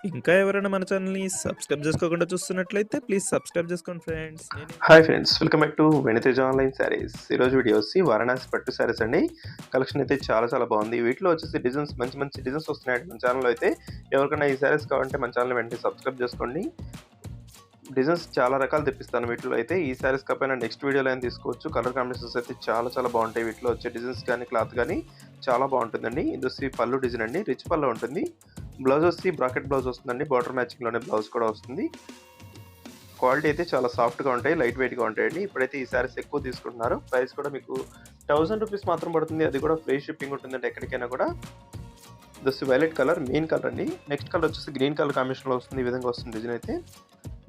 ఇంకా ఎవరైనా మన ఛానల్‌ని సబ్స్క్రైబ్ చేసుకోకుండా చూస్తున్నట్లయితే ప్లీజ్ సబ్స్క్రైబ్ చేసుకోండి friends. Hi friends, welcome back to Veniteja online saris. ఈరోజు వీడియో వచ్చి వారణాసి పట్టు శారీస్ అండి. కలెక్షన్ అయితే చాలా బాగుంది. వీటిలో వచ్చేసి డిజైన్స్ మంచి డిజైన్స్ వస్తున్నాయి మన ఛానల్లో. అయితే ఎవరికైనా ఈ శారీస్ కావాలంటే మన ఛానల్ వెంటనే సబ్స్క్రైబ్ చేసుకోండి. డిజైన్స్ చాలా రకాలు తెప్పిస్తాను వీటిలో. అయితే ఈ శారీస్ కాకపోయినా నెక్స్ట్ వీడియోలో అయినా తీసుకోవచ్చు. కలర్ కాంబినేషన్స్ అయితే చాలా బాగుంటాయి. వీటిలో వచ్చే డిజైన్స్ కానీ క్లాత్ కానీ చాలా బాగుంటుందండి. ఇది వచ్చి పళ్ళు డిజైన్ అండి, రిచ్ పళ్ళు ఉంటుంది. బ్లౌజ్ వచ్చి బ్రాకెట్ బ్లౌజ్ వస్తుందండి, బార్డర్ మ్యాచింగ్లోనే బ్లౌజ్ కూడా వస్తుంది. క్వాలిటీ అయితే చాలా సాఫ్ట్గా ఉంటాయి, లైట్ వెయిట్గా ఉంటాయండి. ఇప్పుడైతే ఈ శారీస్ ఎక్కువ తీసుకుంటున్నారు. ప్రైస్ కూడా మీకు 1000 రూపీస్ మాత్రం పడుతుంది. అది కూడా ఫ్రీ షిప్పింగ్ ఉంటుందండి ఎక్కడికైనా కూడా. దస్ వైలెట్ కలర్ మెయిన్ కలర్ అండి. నెక్స్ట్ కలర్ వచ్చేసి గ్రీన్ కలర్ కాంబినేషన్లో వస్తుంది. ఈ విధంగా వస్తుంది డిజైన్ అయితే.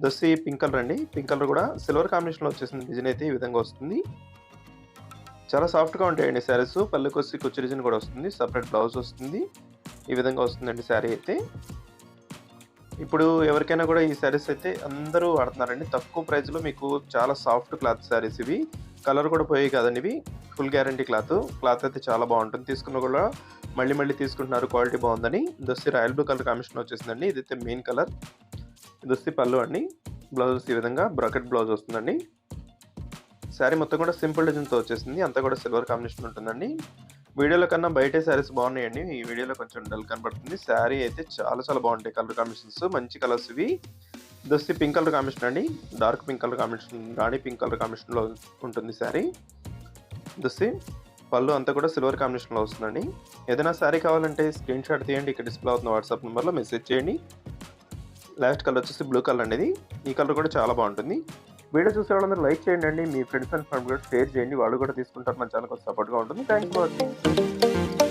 దస్ పింక్ కలర్ అండి. పింక్ కలర్ కూడా సిల్వర్ కాంబినేషన్లో వచ్చేసింది డిజైన్ అయితే. ఈ విధంగా వస్తుంది. చాలా సాఫ్ట్గా ఉంటాయండి శారీస్. పళ్ళుకి వచ్చి కుచ్చు డిజైన్ కూడా వస్తుంది. సపరేట్ బ్లౌజ్ వస్తుంది. ఈ విధంగా వస్తుందండి శారీ అయితే. ఇప్పుడు ఎవరికైనా కూడా ఈ శారీస్ అయితే అందరూ వాడుతున్నారండి. తక్కువ ప్రైస్లో మీకు చాలా సాఫ్ట్ క్లాత్ శారీస్ ఇవి. కలర్ కూడా పోయి కాదండి ఇవి. ఫుల్ గ్యారంటీ క్లాత్ అయితే చాలా బాగుంటుంది. తీసుకున్న కూడా మళ్ళీ తీసుకుంటున్నారు, క్వాలిటీ బాగుందని. ఇది వచ్చి రాయల్ బ్లూ కలర్ కాంబినేషన్ వచ్చేసిందండి. ఇదైతే మెయిన్ కలర్. ఇది వచ్చి పళ్ళు అండి. బ్లౌజ్ ఈ విధంగా బ్రాకెట్ బ్లౌజ్ వస్తుందండి. శారీ మొత్తం కూడా సింపుల్ డిజైన్తో వచ్చేసింది. అంతా కూడా సిల్వర్ కాంబినేషన్ ఉంటుందండి. వీడియోలో కన్నా బయటే శారీస్ బాగున్నాయండి. ఈ వీడియోలో కొంచెం డల్ కనబడుతుంది. శారీ అయితే చాలా బాగుంటాయి. కలర్ కాంబినేషన్స్ మంచి కలర్స్ ఇవి. ఇది వచ్చి పింక్ కలర్ కాంబినేషన్ అండి. డార్క్ పింక్ కలర్ కాంబినేషన్, రాణి పింక్ కలర్ కాంబినేషన్లో ఉంటుంది శారీ. ఇది వచ్చి పళ్ళు అంతా కూడా సిల్వర్ కాంబినేషన్లో వస్తుందండి. ఏదైనా శారీ కావాలంటే స్క్రీన్ షాట్ తీయండి. ఇక్కడ డిస్ప్లే అవుతున్న వాట్సాప్ నెంబర్లో మెసేజ్ చేయండి. లాస్ట్ కలర్ వచ్చేసి బ్లూ కలర్ అనేది. ఈ కలర్ కూడా చాలా బాగుంటుంది. వీడియో చూసే వాళ్ళందరూ లైక్ చేయండి. మీ ఫ్రెండ్స్ అండ్ ఫ్యామిలీ కూడా షేర్ చేయండి. వాళ్ళు కూడా తీసుకుంటారు. మన ఛానల్ కొంచెం సపోర్ట్గా ఉంటుంది. Thanks for watching.